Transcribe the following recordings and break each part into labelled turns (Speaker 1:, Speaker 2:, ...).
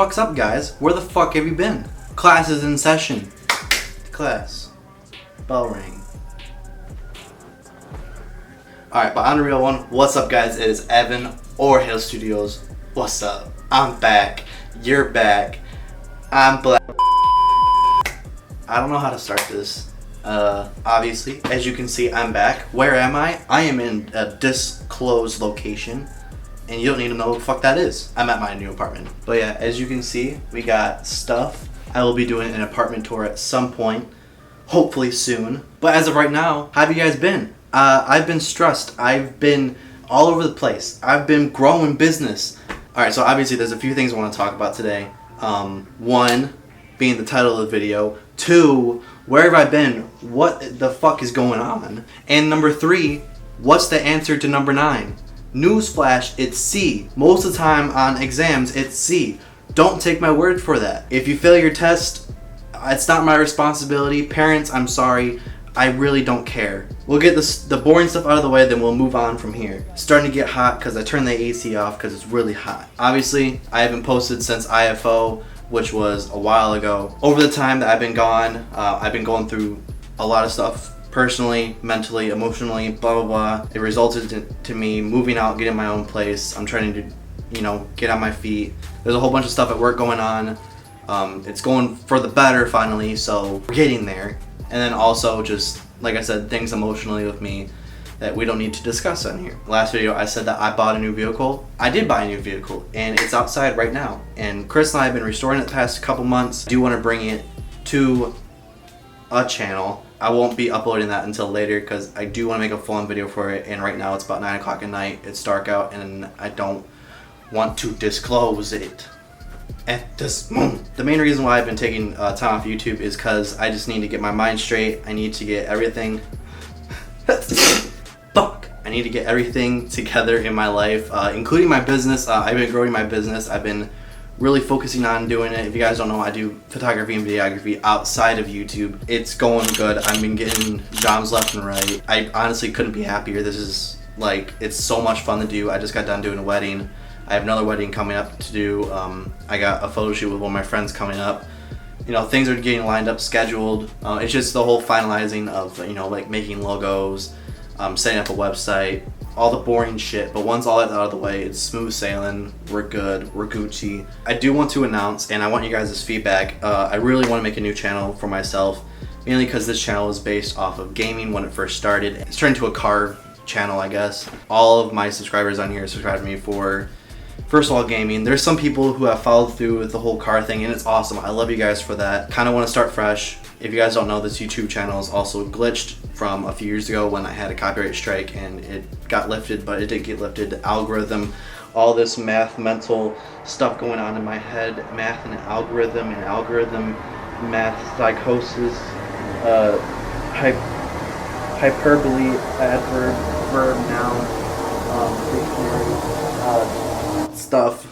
Speaker 1: fuck's up, guys? Where the fuck have you been? Class is in session. Class. Bell ring. Alright, but on the real one, what's up, guys? It is Evan or Hale Studios. What's up? I'm back. You're back. I'm black. I don't know how to start this. Obviously, as you can see, I'm back. Where am I? I am in a disclosed location. And you don't need to know what the fuck that is. I'm at my new apartment. But yeah, as you can see, we got stuff. I will be doing an apartment tour at some point. Hopefully soon. But as of right now, how have you guys been? I've been stressed. I've been all over the place. I've been growing business. Alright, so obviously there's a few things I want to talk about today. One, being the title of the video. Two, where have I been? What the fuck is going on? And number three, what's the answer to number 9? Newsflash, it's C. Most of the time on exams, it's C. Don't take my word for that. If you fail your test, it's not my responsibility. Parents, I'm sorry. I really don't care. We'll get the boring stuff out of the way, then we'll move on from here. It's starting to get hot because I turned the AC off because it's really hot. Obviously, I haven't posted since IFO, which was a while ago. Over the time that I've been gone, I've been going through a lot of stuff. Personally, mentally, emotionally, blah, blah, blah. It resulted to me moving out, getting my own place. I'm trying to, get on my feet. There's a whole bunch of stuff at work going on. It's going for the better finally, so we're getting there. And then also just, like I said, things emotionally with me that we don't need to discuss on here. Last video, I said that I bought a new vehicle. I did buy a new vehicle, and it's outside right now. And Chris and I have been restoring it the past couple months. I do want to bring it to a channel. I won't be uploading that until later because I do want to make a full-on video for it, and right now it's about 9 o'clock at night. It's dark out and I don't want to disclose it at this moment. The main reason why I've been taking time off YouTube is because I just need to get my mind straight. I need to get everything fuck. I need to get everything together in my life, including my business. I've been growing my business. I've been really focusing on doing it. If you guys don't know, I do photography and videography outside of YouTube. It's going good. I've been getting jobs left and right. I honestly couldn't be happier. This is it's so much fun to do. I just got done doing a wedding. I have another wedding coming up to do. I got a photo shoot with one of my friends coming up. Things are getting lined up, scheduled. It's just the whole finalizing of, making logos, setting up a website, all the boring shit. But once all that's out of the way, it's smooth sailing. We're good. We're Gucci. I do want to announce, and I want you guys' feedback. I really want to make a new channel for myself, mainly because this channel is based off of gaming when it first started. It's turned into a car channel, I guess. All of my subscribers on here subscribe to me for, first of all, gaming. There's some people who have followed through with the whole car thing, and it's awesome. I love you guys for that. Kind of want to start fresh. If you guys don't know, this YouTube channel is also glitched from a few years ago when I had a copyright strike and it got lifted, but it didn't get lifted. The algorithm, all this mental stuff going on in my head, math and algorithm, math psychosis, hyperbole, adverb, verb, noun, dictionary, stuff.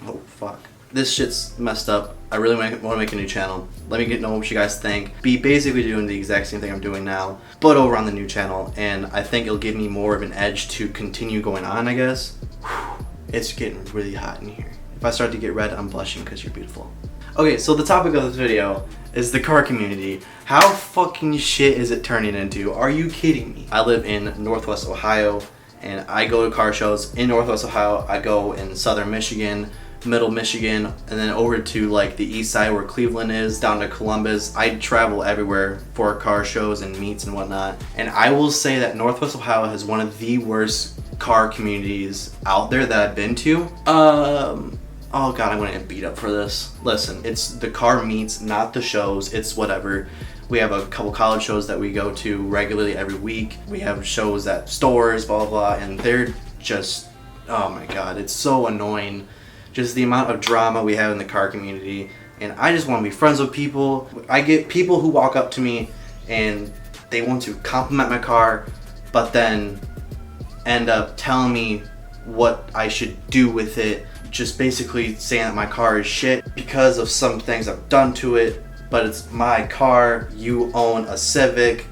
Speaker 1: Oh fuck. This shit's messed up. I really want to make a new channel. Let me know what you guys think. Be basically doing the exact same thing I'm doing now, but over on the new channel, and I think it'll give me more of an edge to continue going on, I guess. Whew. It's getting really hot in here. If I start to get red, I'm blushing because you're beautiful. Okay, so the topic of this video is the car community. How fucking shit is it turning into? Are you kidding me? I live in Northwest Ohio, and I go to car shows in Northwest Ohio. I go in Southern Michigan, Middle Michigan, and then over to the east side where Cleveland is, down to Columbus. I travel everywhere for car shows and meets and whatnot. And I will say that Northwest Ohio has one of the worst car communities out there that I've been to. Oh god, I'm gonna get beat up for this. Listen, it's the car meets, not the shows. It's whatever. We have a couple college shows that we go to regularly every week. We have shows at stores, blah, blah, and they're just, oh my god, it's so annoying. Just the amount of drama we have in the car community. And I just want to be friends with people. I get people who walk up to me and they want to compliment my car, but then end up telling me what I should do with it. Just basically saying that my car is shit because of some things I've done to it, but it's my car. You own a Civic.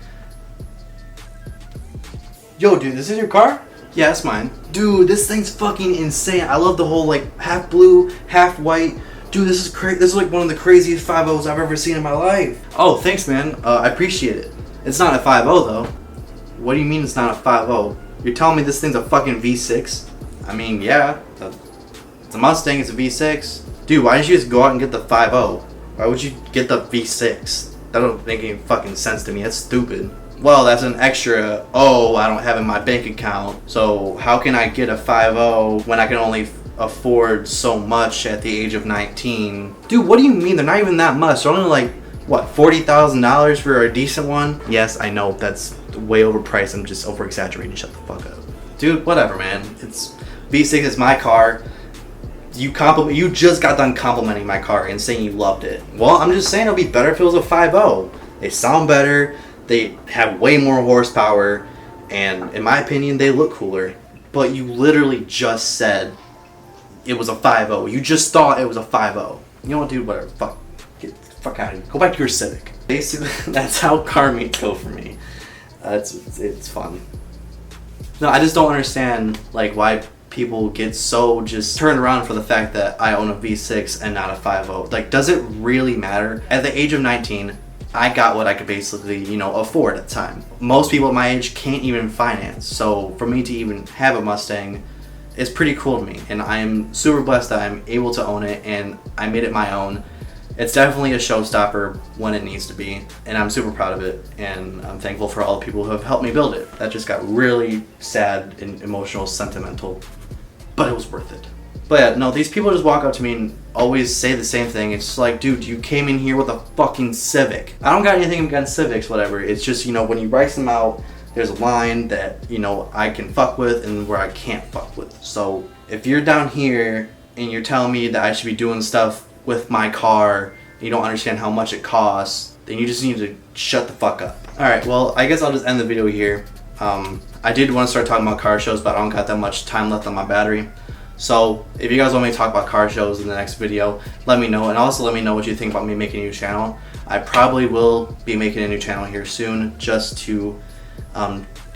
Speaker 1: Yo, dude, this is your car? Yeah, that's mine. Dude, this thing's fucking insane. I love the whole like half blue, half white. Dude, this is crazy. This is like one of the craziest 5.0s I've ever seen in my life. Oh, thanks, man. I appreciate it. It's not a 5.0 though. What do you mean it's not a 5.0? You're telling me this thing's a fucking V6? I mean, yeah. It's a Mustang. It's a V6. Dude, why didn't you just go out and get the 5.0? Why would you get the V6? That don't make any fucking sense to me. That's stupid. Well, that's an extra I don't have in my bank account. So how can I get a 5.0 when I can only afford so much at the age of 19? Dude, what do you mean? They're not even that much. They're only like, what, $40,000 for a decent one? Yes, I know that's way overpriced. I'm just over exaggerating. Shut the fuck up. Dude, whatever, man. It's V6 is my car. You just got done complimenting my car and saying you loved it. Well, I'm just saying it'll be better if it was a 5.0. They sound better. They have way more horsepower, and in my opinion, they look cooler. But you literally just said it was a 5.0. You just thought it was a 5.0. You know what, dude? Whatever. Get the fuck out of here. Go back to your Civic. Basically, that's how car meets go for me. It's fun. No, I just don't understand like why people get so just turned around for the fact that I own a V6 and not a 5.0. Like, does it really matter? At the age of 19, I got what I could basically, afford at the time. Most people at my age can't even finance. So for me to even have a Mustang is pretty cool to me. And I'm super blessed that I'm able to own it and I made it my own. It's definitely a showstopper when it needs to be. And I'm super proud of it. And I'm thankful for all the people who have helped me build it. That just got really sad and emotional, sentimental. But it was worth it. But yeah, no, these people just walk up to me and always say the same thing. It's like, dude, you came in here with a fucking Civic. I don't got anything against Civics, whatever. It's just, when you price them out, there's a line that, I can fuck with and where I can't fuck with. So if you're down here and you're telling me that I should be doing stuff with my car, and you don't understand how much it costs, then you just need to shut the fuck up. Alright, well, I guess I'll just end the video here. I did want to start talking about car shows, but I don't got that much time left on my battery. So if you guys want me to talk about car shows in the next video, let me know. And also let me know what you think about me making a new channel. I probably will be making a new channel here soon just to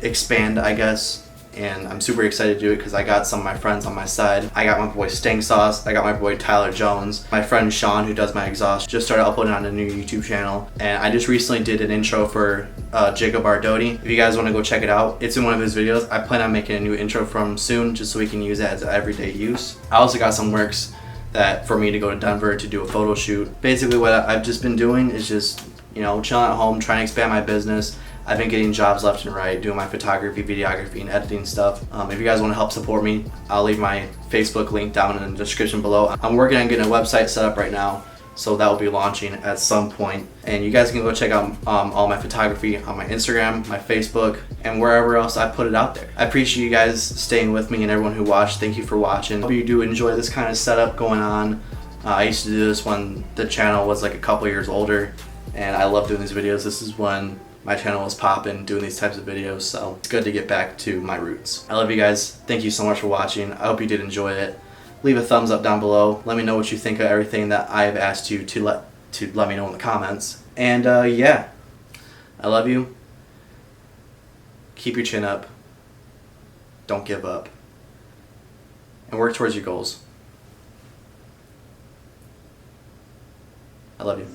Speaker 1: expand, I guess. And I'm super excited to do it because I got some of my friends on my side. I got my boy Stank Sauce, I got my boy Tyler Jones, my friend Sean who does my exhaust just started uploading on a new YouTube channel, and I just recently did an intro for Jacob Ardoti. If you guys want to go check it out, it's in one of his videos. I plan on making a new intro for him soon just so we can use it as an everyday use. I also got some works that for me to go to Denver to do a photo shoot. Basically what I've just been doing is just chilling at home, trying to expand my business. I've been getting jobs left and right, doing my photography, videography, and editing stuff. If you guys want to help support me, I'll leave my Facebook link down in the description below. I'm working on getting a website set up right now, so that will be launching at some point. And you guys can go check out all my photography on my Instagram, my Facebook, and wherever else I put it out there. I appreciate you guys staying with me and everyone who watched. Thank you for watching. Hope you do enjoy this kind of setup going on. I used to do this when the channel was like a couple years older, and I love doing these videos. This is when my channel was popping, doing these types of videos, so it's good to get back to my roots. I love you guys. Thank you so much for watching. I hope you did enjoy it. Leave a thumbs up down below. Let me know what you think of everything that I've asked you to let me know in the comments. And yeah, I love you. Keep your chin up. Don't give up. And work towards your goals. I love you.